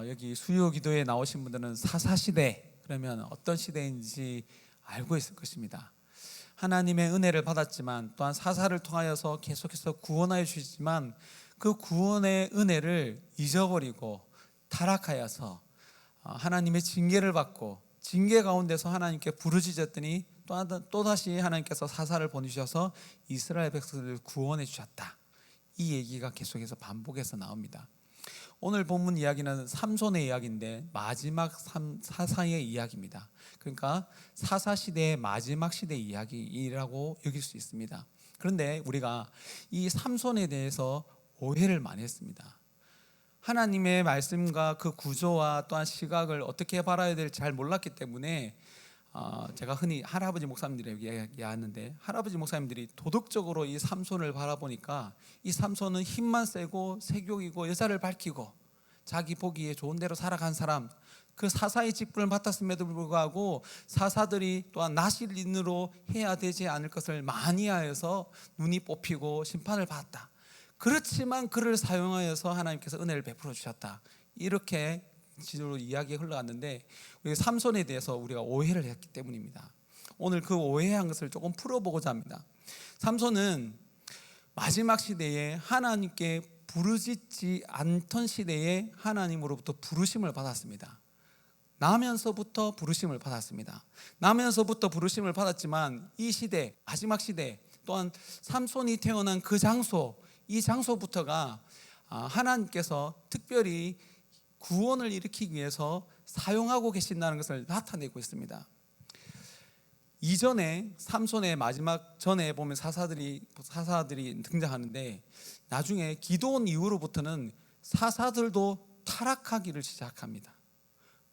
여기 수요 기도에 나오신 분들은 사사시대, 그러면 어떤 시대인지 알고 있을 것입니다. 하나님의 은혜를 받았지만 또한 사사를 통하여서 계속해서 구원하여 주시지만 그 구원의 은혜를 잊어버리고 타락하여서 하나님의 징계를 받고 징계 가운데서 하나님께 부르짖었더니 또다시 하나님께서 사사를 보내주셔서 이스라엘 백성들을 구원해 주셨다. 이 얘기가 계속해서 반복해서 나옵니다. 오늘 본문 이야기는 삼손의 이야기인데 마지막 사사의 이야기입니다. 그러니까 사사시대의 마지막 시대 이야기라고 여길 수 있습니다. 그런데 우리가 이 삼손에 대해서 오해를 많이 했습니다. 하나님의 말씀과 그 구조와 또한 시각을 어떻게 바라야 될지 잘 몰랐기 때문에 제가 흔히 할아버지 목사님들에게 얘기하는데, 할아버지 목사님들이 도덕적으로 이 삼손을 바라보니까 이 삼손은 힘만 세고 세욕이고 여자를 밝히고 자기 보기에 좋은 대로 살아간 사람, 그 사사의 직분을 맡았음에도 불구하고 사사들이 또한 나실인으로 해야 되지 않을 것을 많이 하여서 눈이 뽑히고 심판을 받았다. 그렇지만 그를 사용하여서 하나님께서 은혜를 베풀어 주셨다. 이렇게 지도로 이야기가 흘러갔는데 우리 삼손에 대해서 우리가 오해를 했기 때문입니다. 오늘 그 오해한 것을 조금 풀어보고자 합니다. 삼손은 마지막 시대에 하나님께 부르짖지 않던 시대에 하나님으로부터 부르심을 받았습니다. 나면서부터 부르심을 받았습니다. 나면서부터 부르심을 받았지만 이 시대, 마지막 시대, 또한 삼손이 태어난 그 장소, 이 장소부터가 하나님께서 특별히 구원을 일으키기 위해서 사용하고 계신다는 것을 나타내고 있습니다. 이전에 삼손의 마지막 전에 보면 사사들이 등장하는데 나중에 기드온 이후로부터는 사사들도 타락하기를 시작합니다.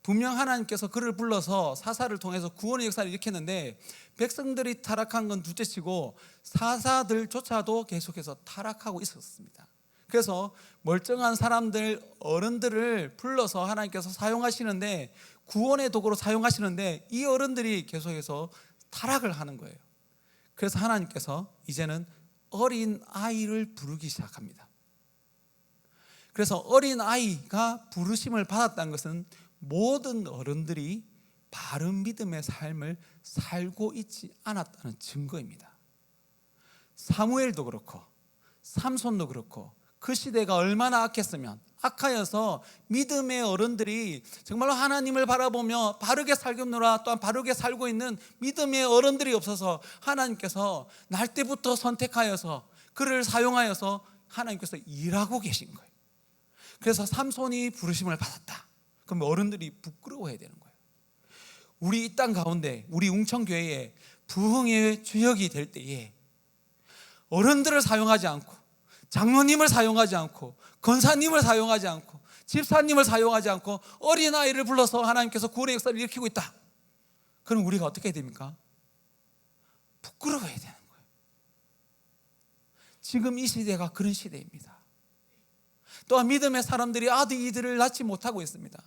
분명 하나님께서 그를 불러서 사사를 통해서 구원의 역사를 일으켰는데 백성들이 타락한 건 둘째치고 사사들조차도 계속해서 타락하고 있었습니다. 그래서 멀쩡한 사람들, 어른들을 불러서 하나님께서 사용하시는데, 구원의 도구로 사용하시는데 이 어른들이 계속해서 타락을 하는 거예요. 그래서 하나님께서 이제는 어린 아이를 부르기 시작합니다. 그래서 어린 아이가 부르심을 받았다는 것은 모든 어른들이 바른 믿음의 삶을 살고 있지 않았다는 증거입니다. 사무엘도 그렇고 삼손도 그렇고 그 시대가 얼마나 악하여서 믿음의 어른들이 정말로 하나님을 바라보며 바르게 살겠노라, 또한 바르게 살고 있는 믿음의 어른들이 없어서 하나님께서 날 때부터 선택하여서 그를 사용하여서 하나님께서 일하고 계신 거예요. 그래서 삼손이 부르심을 받았다. 그럼 어른들이 부끄러워해야 되는 거예요. 우리 이 땅 가운데, 우리 웅천교회에 부흥의 주역이 될 때에 어른들을 사용하지 않고, 장로님을 사용하지 않고, 권사님을 사용하지 않고, 집사님을 사용하지 않고 어린아이를 불러서 하나님께서 구원의 역사를 일으키고 있다. 그럼 우리가 어떻게 해야 됩니까? 부끄러워해야 되는 거예요. 지금 이 시대가 그런 시대입니다. 또한 믿음의 사람들이 아들이들을 낳지 못하고 있습니다.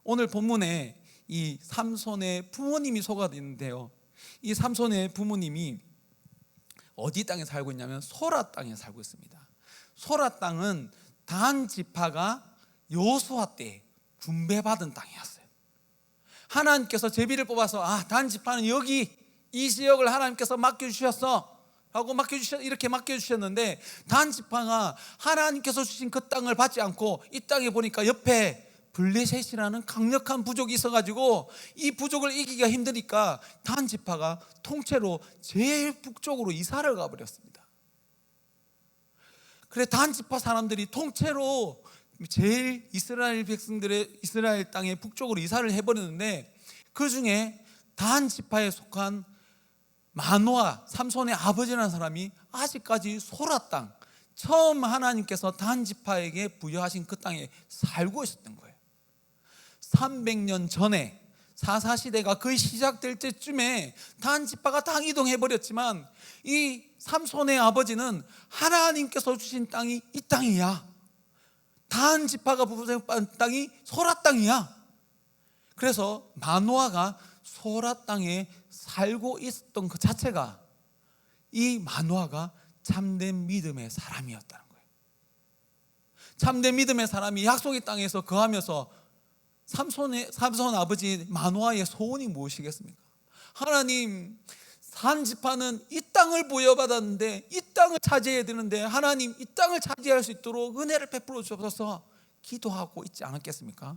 오늘 본문에 이 삼손의 부모님이 소개가 있는데요, 이 삼손의 부모님이 어디 땅에 살고 있냐면 소라 땅에 살고 있습니다. 소라 땅은 단 지파가 여호수아 때 분배받은 땅이었어요. 하나님께서 제비를 뽑아서 단 지파는 여기 이 지역을 하나님께서 맡겨주셨어 라고 이렇게 맡겨주셨는데, 단 지파가 하나님께서 주신 그 땅을 받지 않고 이 땅에 보니까 옆에 블레셋이라는 강력한 부족이 있어가지고 이 부족을 이기기가 힘드니까 단 지파가 통째로 제일 북쪽으로 이사를 가버렸습니다. 그래 단 지파 사람들이 통째로 제일 이스라엘 백성들의 이스라엘 땅의 북쪽으로 이사를 해버렸는데, 그 중에 단 지파에 속한 마노아, 삼손의 아버지라는 사람이 아직까지 소라 땅, 처음 하나님께서 단 지파에게 부여하신 그 땅에 살고 있었던 거예요. 300년 전에 사사시대가 거의 시작될 때쯤에 단 지파가 다 이동해버렸지만 이 삼손의 아버지는 하나님께서 주신 땅이 이 땅이야, 단 지파가 부여받은 땅이 소라 땅이야. 그래서 마노아가 소라 땅에 살고 있었던 그 자체가, 이 마노아가 참된 믿음의 사람이었다는 거예요. 참된 믿음의 사람이 약속의 땅에서 거하면서 삼손 아버지 마노아의 소원이 무엇이겠습니까? 하나님, 산 지파는 이 땅을 부여받았는데 이 땅을 차지해야 되는데 하나님, 이 땅을 차지할 수 있도록 은혜를 베풀어 주셔서 기도하고 있지 않았겠습니까?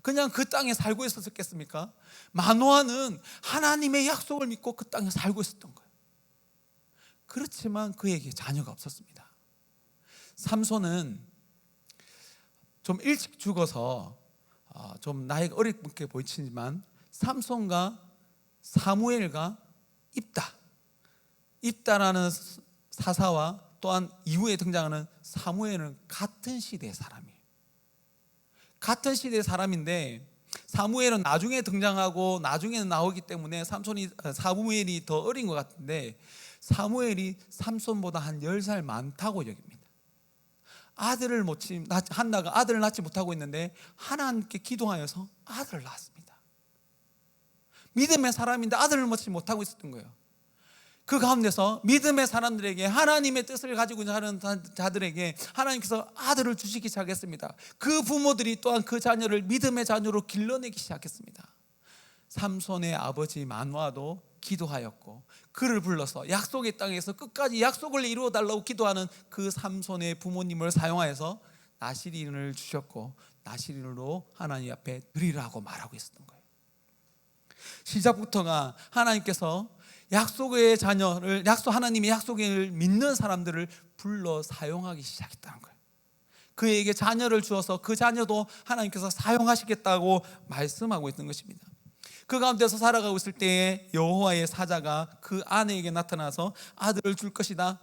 그냥 그 땅에 살고 있었겠습니까? 마노아는 하나님의 약속을 믿고 그 땅에 살고 있었던 거예요. 그렇지만 그에게 자녀가 없었습니다. 삼손은 좀 일찍 죽어서 좀 나이가 어리게 보이지만 삼손과 사무엘과 입다라는 사사와 또한 이후에 등장하는 사무엘은 같은 시대의 사람이에요. 같은 시대의 사람인데 사무엘은 나중에 등장하고 나중에는 나오기 때문에 사무엘이 더 어린 것 같은데 사무엘이 삼손보다 한 10살 많다고 여깁니다. 한나가 아들을 낳지 못하고 있는데 하나님께 기도하여서 아들을 낳았습니다. 믿음의 사람인데 아들을 낳지 못하고 있었던 거예요. 그 가운데서 믿음의 사람들에게, 하나님의 뜻을 가지고 있는 자들에게 하나님께서 아들을 주시기 시작했습니다. 그 부모들이 또한 그 자녀를 믿음의 자녀로 길러내기 시작했습니다. 삼손의 아버지 마노아도 기도하였고 그를 불러서 약속의 땅에서 끝까지 약속을 이루어 달라고 기도하는 그 삼손의 부모님을 사용하여서 나시린을 주셨고 나시린으로 하나님 앞에 드리라고 말하고 있었던 거예요. 시작부터가 하나님께서 약속의 자녀를, 하나님의 약속을 믿는 사람들을 불러 사용하기 시작했다는 거예요. 그에게 자녀를 주어서 그 자녀도 하나님께서 사용하시겠다고 말씀하고 있는 것입니다. 그 가운데서 살아가고 있을 때에 여호와의 사자가 그 아내에게 나타나서 아들을 줄 것이다.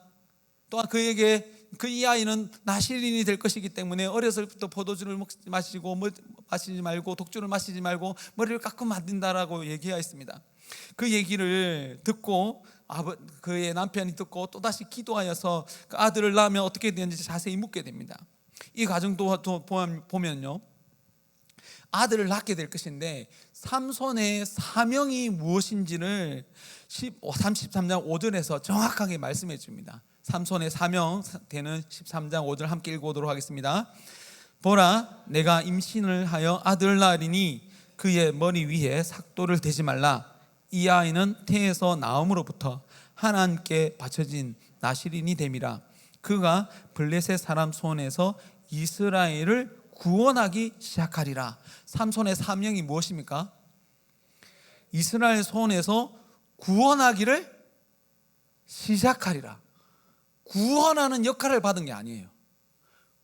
또한 그에게 이 아이는 나시린이 될 것이기 때문에 어려서부터 포도주를 마시지 말고 독주를 마시지 말고 머리를 깎고 만든다라고 얘기하였습니다. 그 얘기를 듣고 그의 남편이 듣고 또다시 기도하여서 그 아들을 낳으면 어떻게 되는지 자세히 묻게 됩니다. 이 과정도 보면요, 아들을 낳게 될 것인데 삼손의 사명이 무엇인지를 33장 5절에서 정확하게 말씀해 줍니다. 삼손의 사명 되는 13장 5절 함께 읽어보도록 하겠습니다. 보라, 내가 임신을 하여 아들을 낳으리니 그의 머리 위에 삭도를 대지 말라. 이 아이는 태에서 나음으로부터 하나님께 바쳐진 나시린이 됨이라. 그가 블레셋 사람 손에서 이스라엘을 구원하기 시작하리라. 삼손의 사명이 무엇입니까? 이스라엘 손에서 구원하기를 시작하리라. 구원하는 역할을 받은 게 아니에요.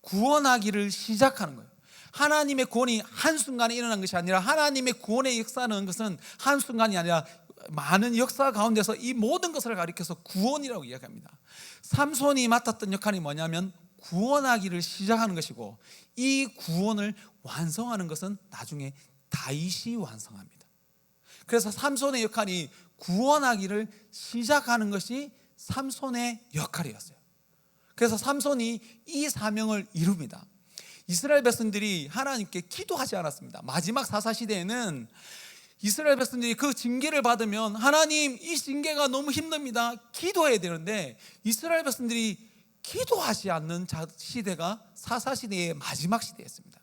구원하기를 시작하는 거예요. 하나님의 구원이 한순간에 일어난 것이 아니라 하나님의 구원의 역사는 것은 한순간이 아니라 많은 역사 가운데서 이 모든 것을 가리켜서 구원이라고 이야기합니다. 삼손이 맡았던 역할이 뭐냐면 구원하기를 시작하는 것이고 이 구원을 완성하는 것은 나중에 다윗이 완성합니다. 그래서 삼손의 역할이 구원하기를 시작하는 것이 삼손의 역할이었어요. 그래서 삼손이 이 사명을 이룹니다. 이스라엘 백성들이 하나님께 기도하지 않았습니다. 마지막 사사시대에는 이스라엘 백성들이 그 징계를 받으면 하나님, 이 징계가 너무 힘듭니다, 기도해야 되는데 이스라엘 백성들이 기도하지 않는 시대가 사사시대의 마지막 시대였습니다.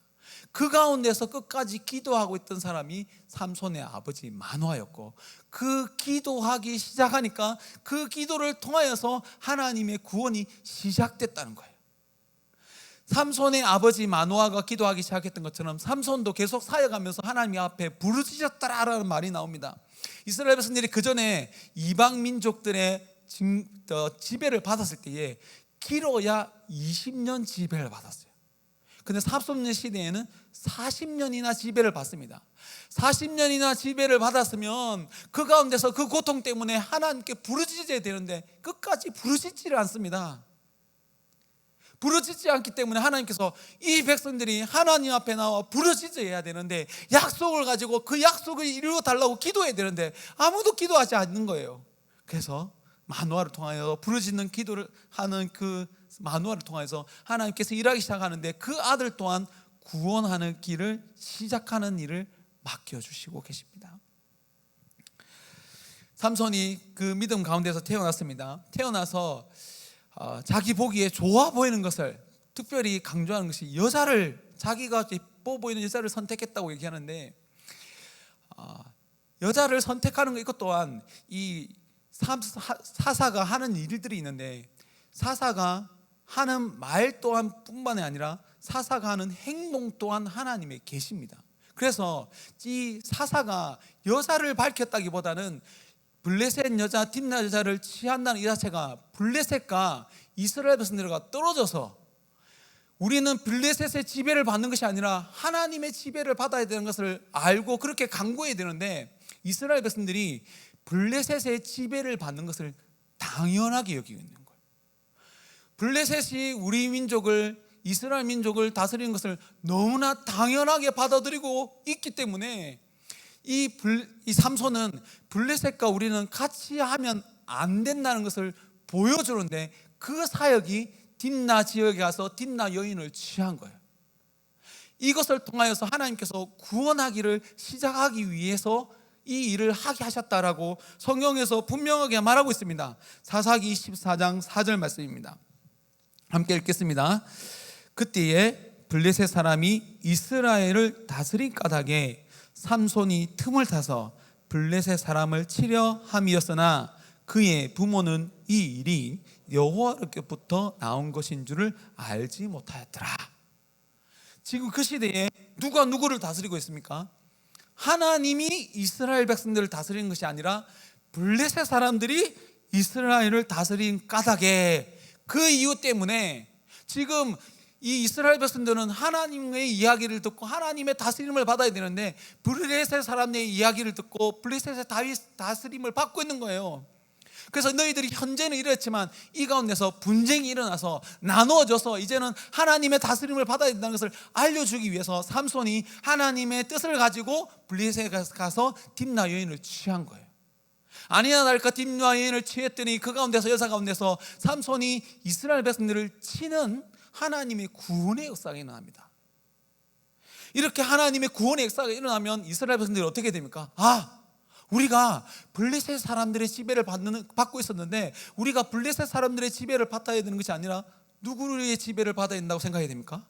그 가운데서 끝까지 기도하고 있던 사람이 삼손의 아버지 마노아였고 그 기도하기 시작하니까 그 기도를 통하여서 하나님의 구원이 시작됐다는 거예요. 삼손의 아버지 마노아가 기도하기 시작했던 것처럼 삼손도 계속 사역하면서 하나님 앞에 부르짖었다라는 말이 나옵니다. 이스라엘 백성들이 그 전에 이방 민족들의 지배를 받았을 때에 길어야 20년 지배를 받았어요. 근데 삼손의 시대에는 40년이나 지배를 받습니다. 40년이나 지배를 받았으면 그 가운데서 그 고통 때문에 하나님께 부르짖어야 되는데 끝까지 부르짖지를 않습니다. 부르짖지 않기 때문에 하나님께서 이 백성들이 하나님 앞에 나와 부르짖어야 되는데 약속을 가지고 그 약속을 이루어 달라고 기도해야 되는데 아무도 기도하지 않는 거예요. 그래서 마노아를 통하여 부르짖는 기도를 하는 그 마노아를 통해서 하나님께서 일하기 시작하는데 그 아들 또한 구원하는 길을 시작하는 일을 맡겨주시고 계십니다. 삼손이 그 믿음 가운데서 태어났습니다. 태어나서 자기 보기에 좋아 보이는 것을 특별히 강조하는 것이 여자를, 자기가 예뻐 보이는 여자를 선택했다고 얘기하는데, 여자를 선택하는 것, 이것 또한 이 사사가 하는 일들이 있는데, 사사가 하는 말 또한 뿐만이 아니라 사사가 하는 행동 또한 하나님의 계십니다. 그래서 이 사사가 여자를 밝혔다기보다는 블레셋 여자, 딥나 여자를 취한다는 이 자체가 블레셋과 이스라엘 백성들과 떨어져서 우리는 블레셋의 지배를 받는 것이 아니라 하나님의 지배를 받아야 되는 것을 알고 그렇게 간구해야 되는데, 이스라엘 백성들이 블레셋의 지배를 받는 것을 당연하게 여기고 있는 거예요. 블레셋이 우리 민족을, 이스라엘 민족을 다스리는 것을 너무나 당연하게 받아들이고 있기 때문에 이 삼손은 블레셋과 우리는 같이 하면 안 된다는 것을 보여주는데, 그 사역이 딥나 지역에 가서 딥나 여인을 취한 거예요. 이것을 통하여서 하나님께서 구원하기를 시작하기 위해서 이 일을 하게 하셨다라고 성경에서 분명하게 말하고 있습니다. 사사기 14장 4절 말씀입니다. 함께 읽겠습니다. 그때에 블레셋 사람이 이스라엘을 다스린 까닭에 삼손이 틈을 타서 블레셋 사람을 치려 함이었으나 그의 부모는 이 일이 여호와께로부터 나온 것인 줄을 알지 못하였더라. 지금 그 시대에 누가 누구를 다스리고 있습니까? 하나님이 이스라엘 백성들을 다스리는 것이 아니라 블레셋 사람들이 이스라엘을 다스린 까닭에, 그 이유 때문에 지금 이 이스라엘 백성들은 하나님의 이야기를 듣고 하나님의 다스림을 받아야 되는데, 블레셋 사람의 이야기를 듣고 블레셋의 다스림을 받고 있는 거예요. 그래서 너희들이 현재는 이랬지만 이 가운데서 분쟁이 일어나서 나누어져서 이제는 하나님의 다스림을 받아야 된다는 것을 알려주기 위해서 삼손이 하나님의 뜻을 가지고 블레셋에 가서 딥나 여인을 취한 거예요. 아니나 다를까 딥나 여인을 취했더니 그 가운데서, 여자 가운데서 삼손이 이스라엘 백성들을 치는 하나님의 구원의 역사가 일어납니다. 이렇게 하나님의 구원의 역사가 일어나면 이스라엘 백성들이 어떻게 됩니까? 우리가 블레셋 사람들의 지배를 받고 있었는데, 우리가 블레셋 사람들의 지배를 받아야 되는 것이 아니라 누구의 지배를 받아야 된다고 생각해야 됩니까?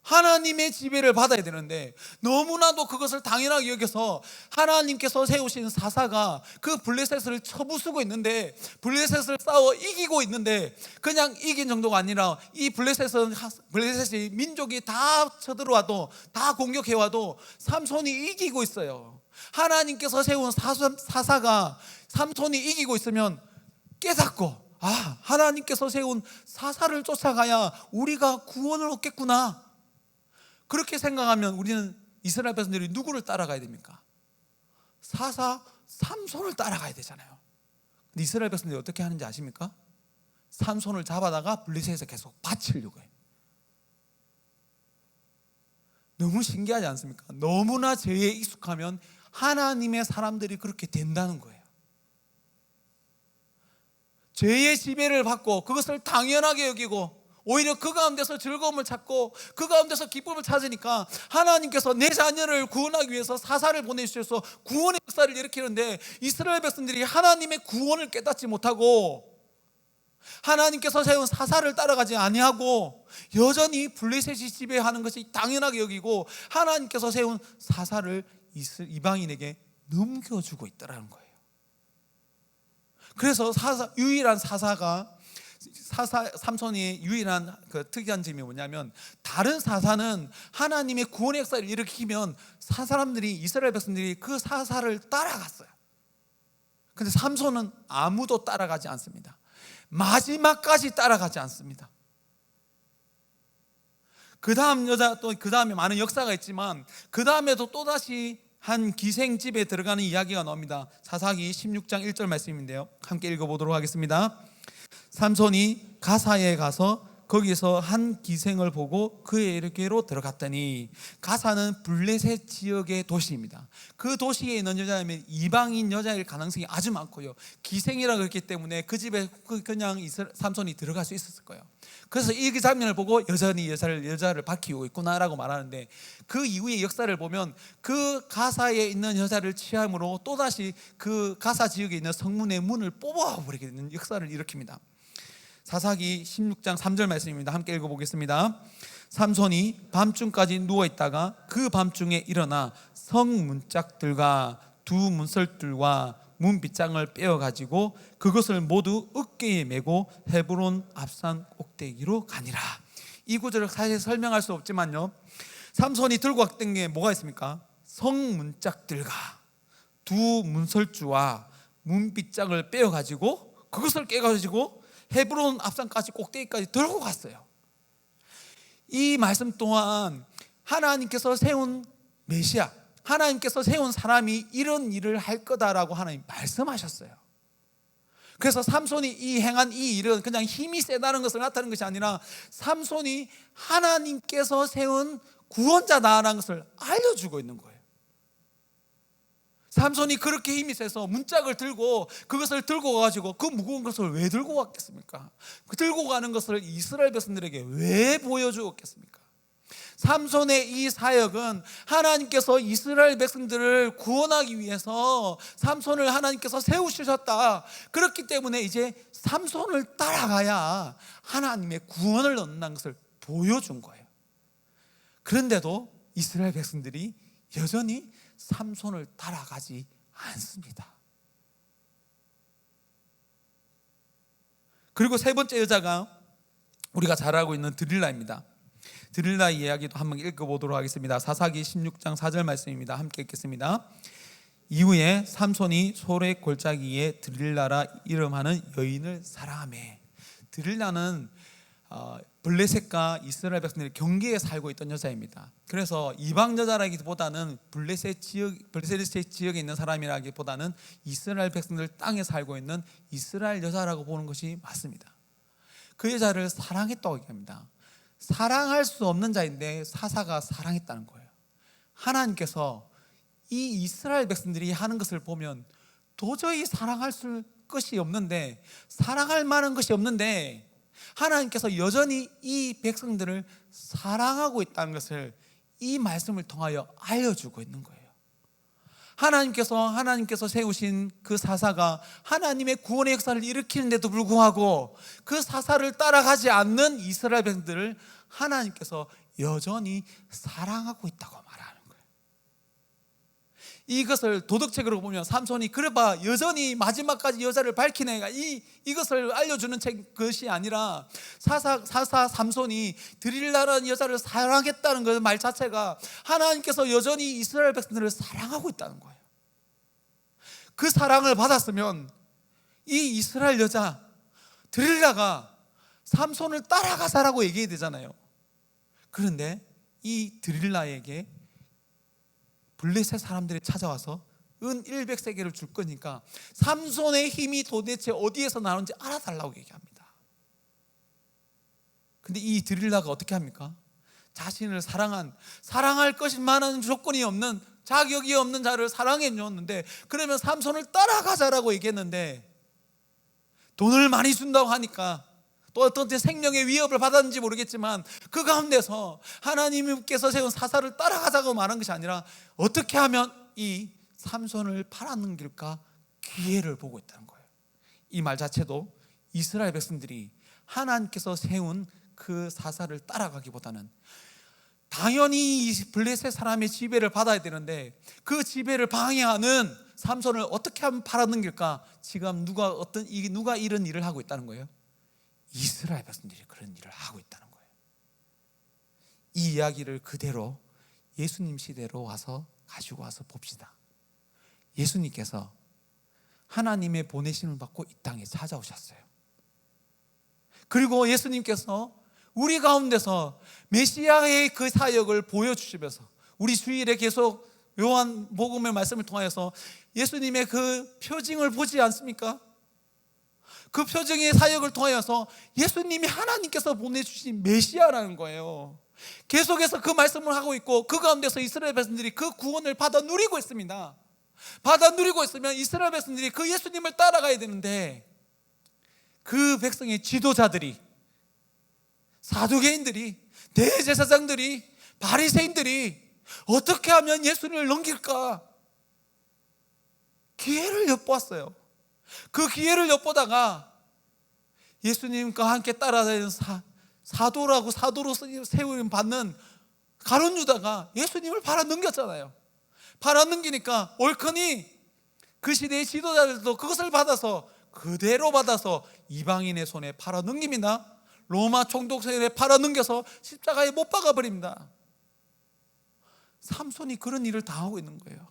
하나님의 지배를 받아야 되는데, 너무나도 그것을 당연하게 여겨서 하나님께서 세우신 사사가 그 블레셋을 쳐부수고 있는데, 블레셋을 싸워 이기고 있는데, 그냥 이긴 정도가 아니라 이 블레셋이 민족이 다 쳐들어와도, 다 공격해와도 삼손이 이기고 있어요. 하나님께서 세운 사사가 삼손이 이기고 있으면 깨닫고, 하나님께서 세운 사사를 쫓아가야 우리가 구원을 얻겠구나, 그렇게 생각하면 우리는 이스라엘 백성들이 누구를 따라가야 됩니까? 사사 삼손을 따라가야 되잖아요. 근데 이스라엘 백성들이 어떻게 하는지 아십니까? 삼손을 잡아다가 블레셋에서 계속 바치려고 해요. 너무 신기하지 않습니까? 너무나 죄에 익숙하면 하나님의 사람들이 그렇게 된다는 거예요. 죄의 지배를 받고 그것을 당연하게 여기고 오히려 그 가운데서 즐거움을 찾고 그 가운데서 기쁨을 찾으니까 하나님께서 내 자녀를 구원하기 위해서 사사를 보내주셔서 구원의 역사를 일으키는데, 이스라엘 백성들이 하나님의 구원을 깨닫지 못하고 하나님께서 세운 사사를 따라가지 아니하고 여전히 블레셋이 지배하는 것이 당연하게 여기고 하나님께서 세운 사사를 이방인에게 넘겨주고 있다는 거예요. 그래서 유일한 사사가, 삼손의 유일한 그 특이한 점이 뭐냐면, 다른 사사는 하나님의 구원의 역사를 일으키면 사람들이, 이스라엘 백성들이 그 사사를 따라갔어요. 근데 삼손은 아무도 따라가지 않습니다. 마지막까지 따라가지 않습니다. 그 다음 여자, 또 그 다음에 많은 역사가 있지만 그 다음에도 또다시 한 기생집에 들어가는 이야기가 나옵니다. 사사기 16장 1절 말씀인데요, 함께 읽어보도록 하겠습니다. 삼손이 가사에 가서 거기서 한 기생을 보고 그에게로 들어갔더니, 가사는 블레셋 지역의 도시입니다. 그 도시에 있는 여자라면 이방인 여자일 가능성이 아주 많고요, 기생이라고 했기 때문에 그 집에 그냥 삼손이 들어갈 수 있었을 거예요. 그래서 이 장면을 보고 여전히 여자를 밝히고 있구나라고 말하는데, 그 이후의 역사를 보면 그 가사에 있는 여자를 취함으로 또다시 그 가사 지역에 있는 성문의 문을 뽑아버리게 되는 역사를 일으킵니다. 사사기 16장 3절 말씀입니다. 함께 읽어보겠습니다. 삼손이 밤중까지 누워있다가 그 밤중에 일어나 성 문짝들과 두 문설들과 문빗장을 빼어가지고 그것을 모두 어깨에 메고 헤브론 앞산 꼭대기로 가니라. 이 구절을 사실 설명할 수 없지만요, 삼손이 들고 왔던 게 뭐가 있습니까? 성 문짝들과 두 문설주와 문빗장을 빼어가지고 그것을 깨가지고 헤브론 앞산까지 꼭대기까지 들고 갔어요. 이 말씀 또한 하나님께서 세운 메시아, 하나님께서 세운 사람이 이런 일을 할 거다라고 하나님 말씀하셨어요. 그래서 삼손이 행한 이 일은 그냥 힘이 세다는 것을 나타내는 것이 아니라 삼손이 하나님께서 세운 구원자다라는 것을 알려주고 있는 거예요. 삼손이 그렇게 힘이 세서 문짝을 들고 그것을 들고 가가지고 그 무거운 것을 왜 들고 왔겠습니까? 그 들고 가는 것을 이스라엘 백성들에게 왜 보여주었겠습니까? 삼손의 이 사역은 하나님께서 이스라엘 백성들을 구원하기 위해서 삼손을 하나님께서 세우셨다. 그렇기 때문에 이제 삼손을 따라가야 하나님의 구원을 얻는다는 것을 보여준 거예요. 그런데도 이스라엘 백성들이 여전히 삼손을 따라가지 않습니다. 그리고 세 번째 여자가 우리가 잘 알고 있는 드릴라입니다. 드릴라 이야기도 한번 읽어보도록 하겠습니다. 사사기 16장 4절 말씀입니다. 함께 읽겠습니다. 이후에 삼손이 소래 골짜기에 드릴라라 이름하는 여인을 사랑하며. 드릴라는 블레셋과 이스라엘 백성들이 경계에 살고 있던 여자입니다. 그래서 이방 여자라기보다는 블레셋 지역에 있는 사람이라기보다는 이스라엘 백성들 땅에 살고 있는 이스라엘 여자라고 보는 것이 맞습니다. 그 여자를 사랑했다고 얘기합니다. 사랑할 수 없는 자인데 사사가 사랑했다는 거예요. 하나님께서 이 이스라엘 백성들이 하는 것을 보면 도저히 사랑할 것이 없는데, 사랑할 만한 것이 없는데 하나님께서 여전히 이 백성들을 사랑하고 있다는 것을 이 말씀을 통하여 알려주고 있는 거예요. 하나님께서 세우신 그 사사가 하나님의 구원의 역사를 일으키는데도 불구하고 그 사사를 따라가지 않는 이스라엘 백성들을 하나님께서 여전히 사랑하고 있다고 말하는 거예요. 이것을 도덕책으로 보면 삼손이 그래봐 여전히 마지막까지 여자를 밝힌 애가 이것을 알려주는 것이 아니라 사사 삼손이 드릴라라는 여자를 사랑했다는 그 말 자체가 하나님께서 여전히 이스라엘 백성들을 사랑하고 있다는 거예요. 그 사랑을 받았으면 이 이스라엘 여자 드릴라가 삼손을 따라가자라고 얘기해야 되잖아요. 그런데 이 드릴라에게 블레셋 사람들이 찾아와서 은 100세겔을 줄 거니까 삼손의 힘이 도대체 어디에서 나오는지 알아달라고 얘기합니다. 근데 이 드릴라가 어떻게 합니까? 자신을 사랑할 것이 많은 조건이 없는, 자격이 없는 자를 사랑해 줬는데, 그러면 삼손을 따라가자라고 얘기했는데 돈을 많이 준다고 하니까 또 어떤 생명의 위협을 받았는지 모르겠지만 그 가운데서 하나님께서 세운 사사를 따라가자고 말한 것이 아니라 어떻게 하면 이 삼손을 팔아넘길까 기회를 보고 있다는 거예요. 이 말 자체도 이스라엘 백성들이 하나님께서 세운 그 사사를 따라가기보다는 당연히 이 블레셋 사람의 지배를 받아야 되는데 그 지배를 방해하는 삼손을 어떻게 하면 팔아넘길까, 지금 누가 이런 일을 하고 있다는 거예요? 이스라엘 백성들이 그런 일을 하고 있다는 거예요. 이 이야기를 그대로 예수님 시대로 가지고 와서 봅시다. 예수님께서 하나님의 보내심을 받고 이 땅에 찾아오셨어요. 그리고 예수님께서 우리 가운데서 메시아의 그 사역을 보여주시면서 우리 주일에 계속 요한복음의 말씀을 통하여서 예수님의 그 표징을 보지 않습니까? 그 표징의 사역을 통하여서 예수님이 하나님께서 보내주신 메시아라는 거예요. 계속해서 그 말씀을 하고 있고 그 가운데서 이스라엘 백성들이 그 구원을 받아 누리고 있습니다. 받아 누리고 있으면 이스라엘 백성들이 그 예수님을 따라가야 되는데 그 백성의 지도자들이, 사두개인들이, 대제사장들이, 바리새인들이 어떻게 하면 예수님을 넘길까 기회를 엿보았어요. 그 기회를 엿보다가 예수님과 함께 따라다니는 사도라고 사도로 세움 받는 가룟 유다가 예수님을 팔아넘겼잖아요. 팔아넘기니까 옳거니 그 시대의 지도자들도 그것을 받아서 그대로 받아서 이방인의 손에 팔아넘깁니다. 로마 총독선에 팔아넘겨서 십자가에 못 박아버립니다. 삼손이 그런 일을 당하고 있는 거예요.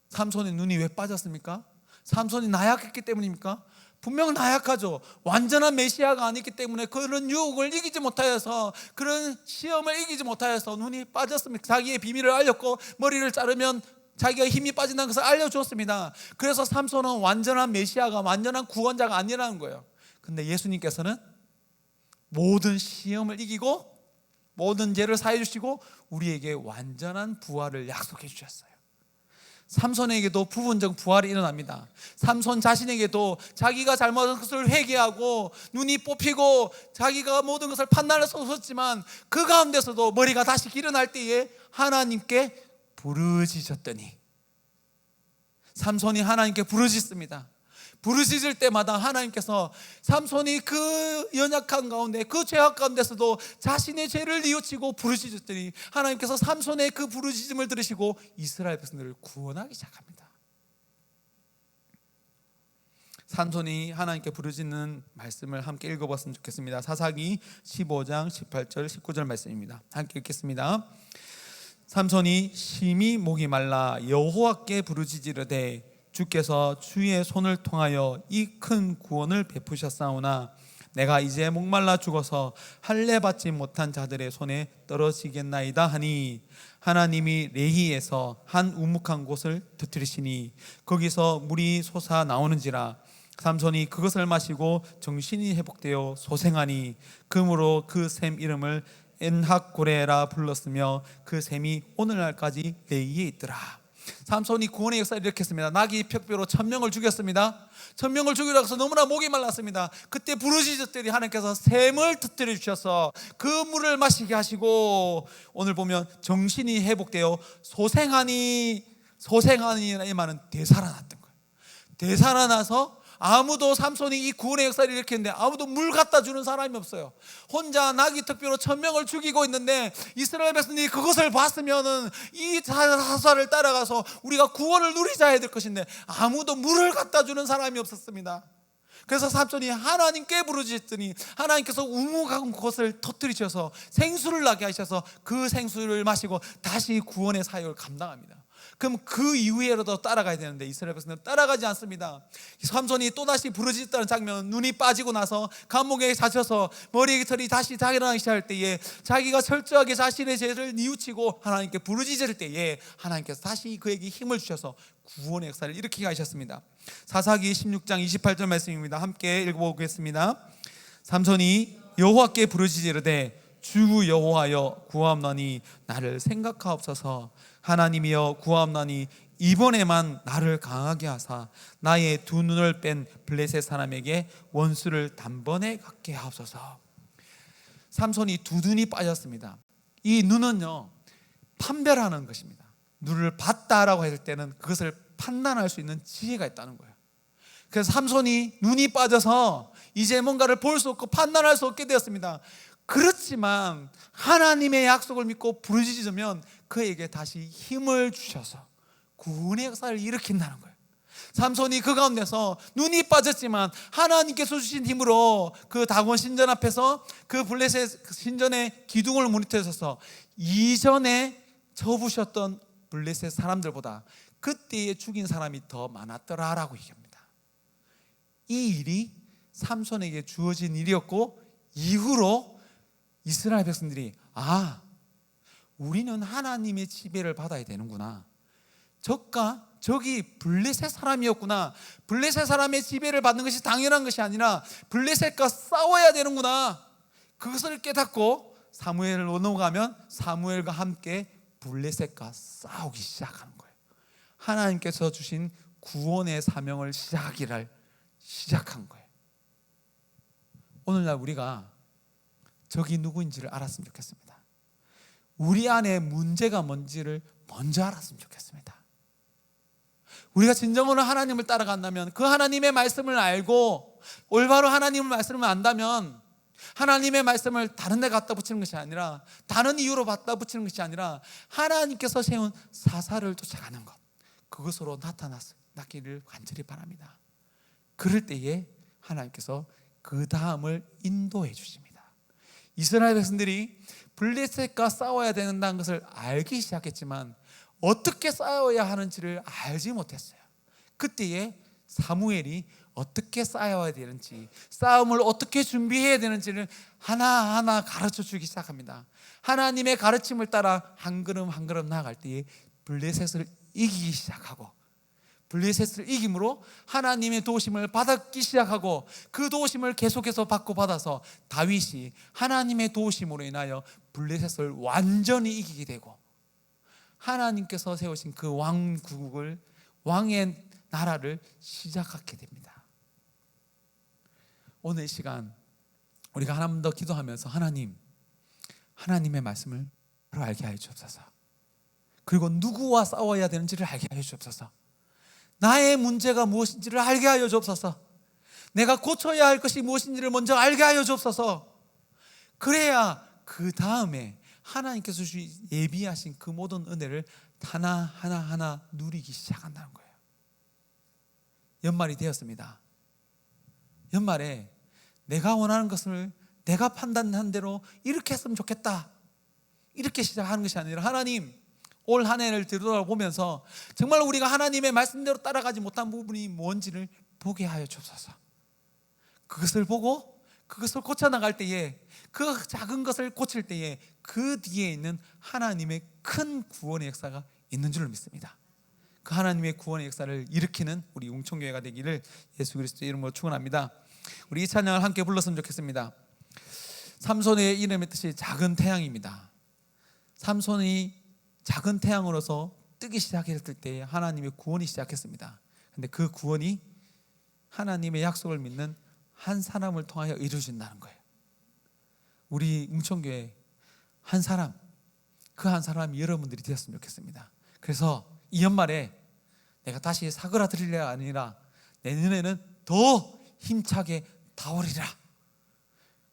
삼손의 눈이 왜 빠졌습니까? 삼손이 나약했기 때문입니까? 분명 나약하죠. 완전한 메시아가 아니기 때문에 그런 유혹을 이기지 못하여서, 그런 시험을 이기지 못하여서 눈이 빠졌습니다. 자기의 비밀을 알렸고 머리를 자르면 자기가 힘이 빠진다는 것을 알려주었습니다. 그래서 삼손은 완전한 메시아가, 완전한 구원자가 아니라는 거예요. 근데 예수님께서는 모든 시험을 이기고 모든 죄를 사해 주시고 우리에게 완전한 부활을 약속해 주셨어요. 삼손에게도 부분적 부활이 일어납니다. 삼손 자신에게도 자기가 잘못한 것을 회개하고 눈이 뽑히고 자기가 모든 것을 판단할 수 없었지만 그 가운데서도 머리가 다시 일어날 때에 하나님께 부르짖었더니, 삼손이 하나님께 부르짖습니다. 부르짖을 때마다 하나님께서 삼손이 그 연약한 가운데, 그 죄악 가운데서도 자신의 죄를 뉘우치고 부르짖었더니 하나님께서 삼손의 그 부르짖음을 들으시고 이스라엘 백성들을 구원하기 시작합니다. 삼손이 하나님께 부르짖는 말씀을 함께 읽어봤으면 좋겠습니다. 사사기 15장 18절 19절 말씀입니다. 함께 읽겠습니다. 삼손이 심히 목이 말라 여호와께 부르짖으려되 주께서 주의 손을 통하여 이 큰 구원을 베푸셨사오나 내가 이제 목말라 죽어서 할례 받지 못한 자들의 손에 떨어지겠나이다 하니, 하나님이 레히에서 한 우묵한 곳을 터뜨리시니 거기서 물이 솟아 나오는지라. 삼손이 그것을 마시고 정신이 회복되어 소생하니 그러므로 그 샘 이름을 엔학고레라 불렀으며 그 샘이 오늘날까지 레히에 있더라. 삼손이 구원의 역사를 일으켰습니다. 나귀 벽뼈로 1000명을 죽였습니다. 1000명을 죽이려 해서 너무나 목이 말랐습니다. 그때 부르짖었더니 하나님께서 샘을 터뜨려 주셔서 그 물을 마시게 하시고, 오늘 보면 정신이 회복되어 소생하니, 이 말은 되살아났던 거예요. 되살아나서 아무도, 삼손이 이 구원의 역사를 일으켰는데 아무도 물 갖다 주는 사람이 없어요. 혼자 나귀 턱뼈로 1000명을 죽이고 있는데 이스라엘 백성들이 그것을 봤으면은 이 사사를 따라가서 우리가 구원을 누리자 해야 될 것인데 아무도 물을 갖다 주는 사람이 없었습니다. 그래서 삼손이 하나님께 부르짖더니 하나님께서 우묵한 곳을 터뜨리셔서 생수를 나게 하셔서 그 생수를 마시고 다시 구원의 사역을 감당합니다. 그럼 그 이후에라도 따라가야 되는데 이스라엘 백성들은 따라가지 않습니다. 삼손이 또다시 부르짖다는 장면, 눈이 빠지고 나서 감옥에 갇혀서 머리 털이 다시 자라나기 시작할 때에 자기가 철저하게 자신의 죄를 뉘우치고 하나님께 부르짖을 때에 하나님께서 다시 그에게 힘을 주셔서 구원의 역사를 일으키게 하셨습니다. 사사기 16장 28절 말씀입니다. 함께 읽어보겠습니다. 삼손이 여호와께 부르짖으되 주 여호와여 구하옵나니 나를 생각하옵소서. 하나님이여 구하옵나니 이번에만 나를 강하게 하사 나의 두 눈을 뺀 블레셋 사람에게 원수를 단번에 갖게 하옵소서. 삼손이 두 눈이 빠졌습니다. 이 눈은요, 판별하는 것입니다. 눈을 봤다라고 할 때는 그것을 판단할 수 있는 지혜가 있다는 거예요. 그래서 삼손이 눈이 빠져서 이제 뭔가를 볼 수 없고 판단할 수 없게 되었습니다. 그렇지만 하나님의 약속을 믿고 부르짖으면 그에게 다시 힘을 주셔서 구원의 역사를 일으킨다는 거예요. 삼손이 그 가운데서 눈이 빠졌지만 하나님께서 주신 힘으로 그 다곤 신전 앞에서 그 블레셋 신전의 기둥을 무너뜨려서 이전에 접으셨던 블레셋 사람들보다 그때에 죽인 사람이 더 많았더라라고 얘기합니다. 이 일이 삼손에게 주어진 일이었고, 이후로 이스라엘 백성들이 우리는 하나님의 지배를 받아야 되는구나, 저기 블레셋 사람이었구나, 블레셋 사람의 지배를 받는 것이 당연한 것이 아니라 블레셋과 싸워야 되는구나, 그것을 깨닫고 사무엘을 넘어가면 사무엘과 함께 블레셋과 싸우기 시작하는 거예요. 하나님께서 주신 구원의 사명을 시작한 거예요. 오늘날 우리가 적이 누구인지를 알았으면 좋겠습니다. 우리 안에 문제가 뭔지를 먼저 알았으면 좋겠습니다. 우리가 진정으로 하나님을 따라간다면, 그 하나님의 말씀을 알고 올바로 하나님의 말씀을 안다면, 하나님의 말씀을 다른 데 갖다 붙이는 것이 아니라, 다른 이유로 갖다 붙이는 것이 아니라 하나님께서 세운 사사를 쫓아가는 것, 그것으로 나타나기를 간절히 바랍니다. 그럴 때에 하나님께서 그 다음을 인도해 주십니다. 이스라엘 백성들이 블레셋과 싸워야 된다는 것을 알기 시작했지만 어떻게 싸워야 하는지를 알지 못했어요. 그때에 사무엘이 어떻게 싸워야 되는지, 싸움을 어떻게 준비해야 되는지를 하나하나 가르쳐 주기 시작합니다. 하나님의 가르침을 따라 한 걸음 한 걸음 나아갈 때에 블레셋을 이기기 시작하고, 블레셋을 이김으로 하나님의 도우심을 받기 시작하고, 그 도우심을 계속해서 받아서 다윗이 하나님의 도우심으로 인하여 블레셋을 완전히 이기게 되고, 하나님께서 세우신 그 왕국을, 왕의 나라를 시작하게 됩니다. 오늘 이 시간 우리가 하나님 더 기도하면서 하나님의 말씀을 바로 알게 하여 주옵소서. 그리고 누구와 싸워야 되는지를 알게 하여 주옵소서. 나의 문제가 무엇인지를 알게 하여 주옵소서. 내가 고쳐야 할 것이 무엇인지를 먼저 알게 하여 주옵소서. 그래야 그 다음에 하나님께서 예비하신 그 모든 은혜를 하나하나 누리기 시작한다는 거예요. 연말이 되었습니다. 연말에 내가 원하는 것을 내가 판단한 대로 이렇게 했으면 좋겠다, 이렇게 시작하는 것이 아니라, 하나님, 올 한 해를 뒤돌아보면서 정말 우리가 하나님의 말씀대로 따라가지 못한 부분이 뭔지를 보게 하여 주옵소서. 그것을 보고 그것을 고쳐나갈 때에, 그 작은 것을 고칠 때에 그 뒤에 있는 하나님의 큰 구원의 역사가 있는 줄로 믿습니다. 그 하나님의 구원의 역사를 일으키는 우리 웅천교회가 되기를 예수 그리스도의 이름으로 축원합니다. 우리 이 찬양을 함께 불렀으면 좋겠습니다. 삼손의 이름의 뜻이 작은 태양입니다. 삼손이 작은 태양으로서 뜨기 시작했을 때 하나님의 구원이 시작했습니다. 그런데 그 구원이 하나님의 약속을 믿는 한 사람을 통하여 이루어진다는 거예요. 우리 웅천교회 한 사람, 그 한 사람이 여러분들이 되었으면 좋겠습니다. 그래서 이 연말에 내가 다시 사그라들리라 아니라 내년에는 더 힘차게 다오리라.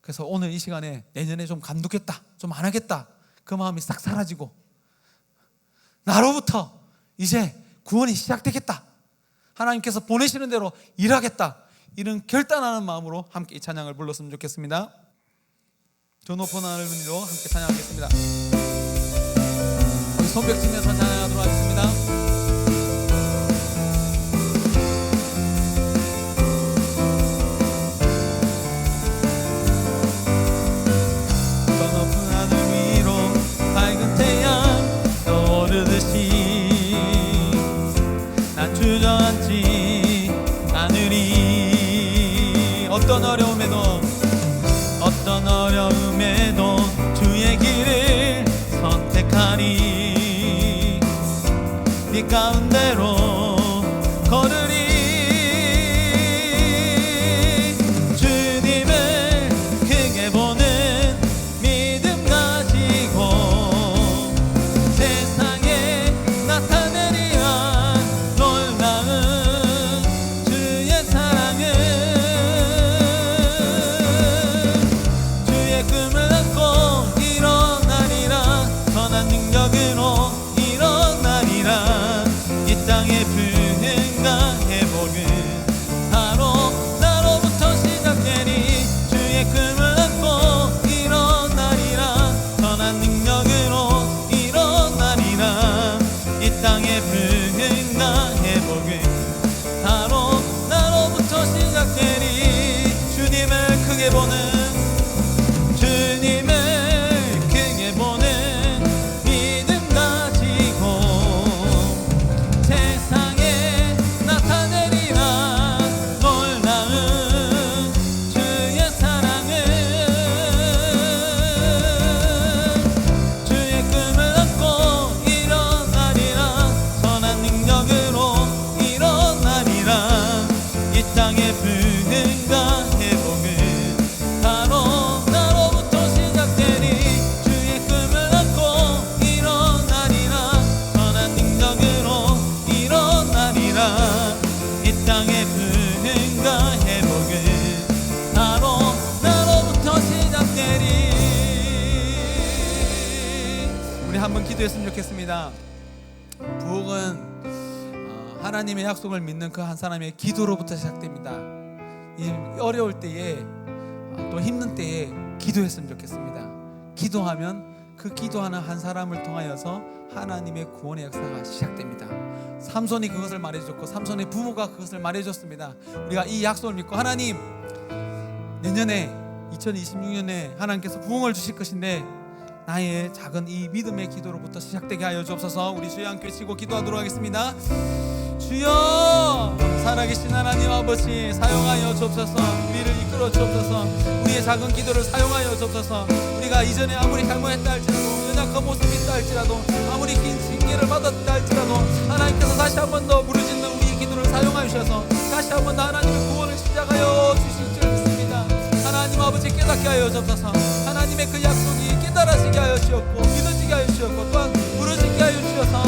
그래서 오늘 이 시간에 내년에 좀 감독했다, 좀 안 하겠다, 그 마음이 싹 사라지고 나로부터 이제 구원이 시작되겠다, 하나님께서 보내시는 대로 일하겠다, 이런 결단하는 마음으로 함께 이 찬양을 불렀으면 좋겠습니다. 저 높은 하늘로 함께 찬양하겠습니다. 우리 손뼉 치면서 찬양하도록 하겠습니다. 주저앉지 않으리. 어떤 어려움에도 주의 길을 선택하리. 네 가운데로 걸으리. 주님을 크게 보는 믿음 가지고 세상에 나타내리라. 주의 사랑은 주의 꿈을 안고 일어나리라. 선한 능력으로 일어나리라. 이 땅의 불행과 회복은 바로 나로부터 시작되니. 주의 꿈을 안고 일어나리라. 선한 능력으로 일어나리라. 이 땅의 불행과 회복은 바로 나로부터 시작되니. 주님을 크게 보는 믿음 가지고 기도했으면 좋겠습니다. 부흥은 하나님의 약속을 믿는 그 한 사람의 기도로부터 시작됩니다. 이 어려울 때에 또 힘든 때에 기도했으면 좋겠습니다. 기도하면 그 기도하는 한 사람을 통하여서 하나님의 구원의 역사가 시작됩니다. 삼손이 그것을 말해줬고 삼손의 부모가 그것을 말해줬습니다. 우리가 이 약속을 믿고 하나님, 내년에 2026년에 하나님께서 부흥을 주실 것인데 나의 작은 이 믿음의 기도로부터 시작되게 하여 주옵소서. 우리 주여 함께 외치고 기도하도록 하겠습니다. 주여, 살아계신 하나님 아버지, 사용하여 주옵소서. 우리를 이끌어 주옵소서. 우리의 작은 기도를 사용하여 주옵소서. 우리가 이전에 아무리 잘못했다 할지라도, 연약한 모습이 있다 할지라도, 아무리 긴 징계를 받았다 할지라도 하나님께서 다시 한 번 더 부르짖는 우리의 기도를 사용하여 주셔서 다시 한 번 더 하나님의 구원을 시작하여 주실 줄 믿습니다. 하나님 아버지, 깨닫게 하여 주옵소서. 하나님의 그 약속이 깨달아지게 하여 주셨고 믿어지게 하여 주셨고 또한 부르짖게 하여 주셔서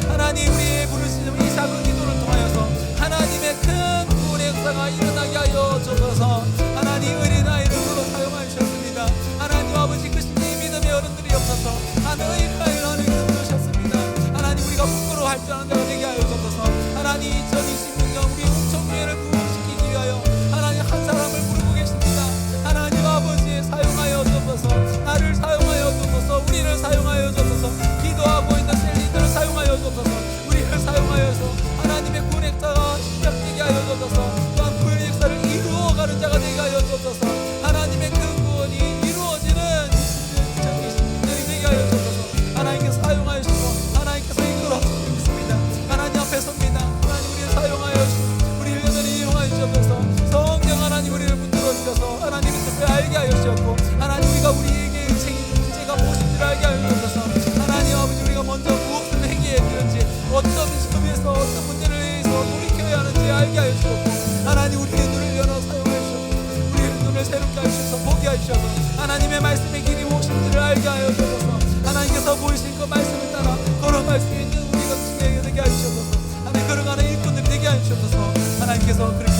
하나님, 우리의 부르짖는 이 작은 기도를 통하여서 하나님의 큰 구원의 역사가 일어나게 하여 주셔서 하나님, 어린아이를 불러 사용하여 주셨습니다. 하나님 아버지, 그 신의 믿음의 어른들이 없어서 하나님께서 부르셨습니다. 하나님, 우리가 부끄러워할 줄 아는 자가 되게 하여 주셔서 하나님, 2026년 우리 웅청교회를 부흥시키기 위하여 하나님 한 사람을 부르고 계십니다. 하나님 아버지, 사용하여 주셔서 나를 사용하여 주셔서 우리를 사용하여 주셔서 기도하고 있는 셀리들을 사용하여 주셔서 우리를 사용하여서 하나님의 구원의 역사가 시작되게 하여 주셔서 또한 구원의 역사를 이루어가는 자가 되게 하여 주셔서 하나님의 그 구원이 이루어지는 2026년이 되게 하여 주셔서 하나님께서 사용하여 주시고 하나님께서 이끌어 주시고 있습니다. 하나님 앞에 섭니다. 하나님, 우리를 사용하여 주시고 우리를 여전히 이용하여 주셔서 성령 하나님, 우리를 붙들어 주셔서 하나님의 뜻을 알게 하여 주셨고 하나님, 우리가 우리에게 문제가 무엇인지를 알게 하여 주셔서 하나님 아버지, 우리가 먼저 무엇을 행해야 되는지, 어떤 점에서 어떤 문제를 위해서 돌이켜야 하는지 알게 하여 주셨고 하나님, 우리의 눈을 열어 사용하여 주셨고 우리의 눈을 새롭게 하여 주셔서 보게 하여 주셔서 하나님의 말씀의 길이 무엇인지를 알게 하여 주셔서 하나님께서 보이신 그 말씀을 따라 걸어갈 수 있는 우리가 되게 하여 주셔서 하나님, 걸어가는 일꾼들이 되게 하여 주셔서 하나님께서 그렇게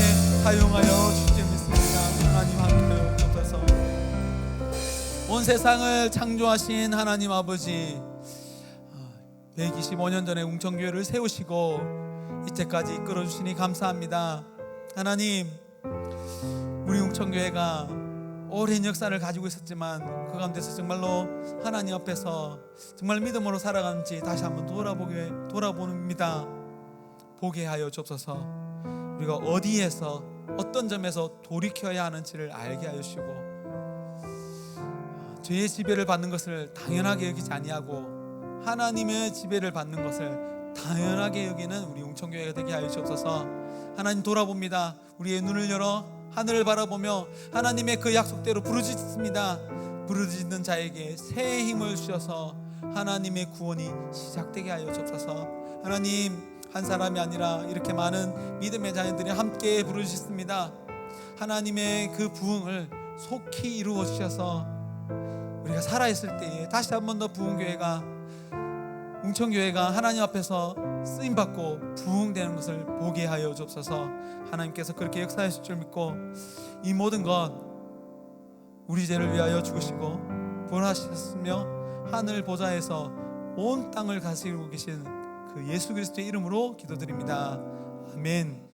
사용하여 주시길 믿습니다. 하나님 함께 주옵소서. 온 세상을 창조하신 하나님 아버지, 125년 전에 웅청교회를 세우시고 이때까지 이끌어 주시니 감사합니다. 하나님, 우리 웅청교회가 오랜 역사를 가지고 있었지만 그 가운데서 정말로 하나님 앞에서 정말 믿음으로 살아가는지 다시 한번 돌아봅니다. 보게 하여 주옵소서. 우리가 어디에서 어떤 점에서 돌이켜야 하는지를 알게 하여 주시고 죄의 지배를 받는 것을 당연하게 여기지 아니하고 하나님의 지배를 받는 것을 당연하게 여기는 우리 웅청교회가 되게 하여 주옵소서. 하나님, 돌아봅니다. 우리의 눈을 열어 하늘을 바라보며 하나님의 그 약속대로 부르짖습니다. 부르짖는 자에게 새 힘을 주셔서 하나님의 구원이 시작되게 하여 주옵소서. 하나님, 한 사람이 아니라 이렇게 많은 믿음의 자녀들이 함께 부르짖습니다. 하나님의 그 부흥을 속히 이루어 주셔서 우리가 살아있을 때에 다시 한 번 더 부흥교회가, 웅청교회가 하나님 앞에서 쓰임받고 부흥되는 것을 보게 하여 주옵소서. 하나님께서 그렇게 역사하실 줄 믿고 이 모든 것 우리 죄를 위하여 죽으시고 부활하셨으며 하늘 보좌에서 온 땅을 다스리고 계신 그 예수 그리스도의 이름으로 기도드립니다. 아멘.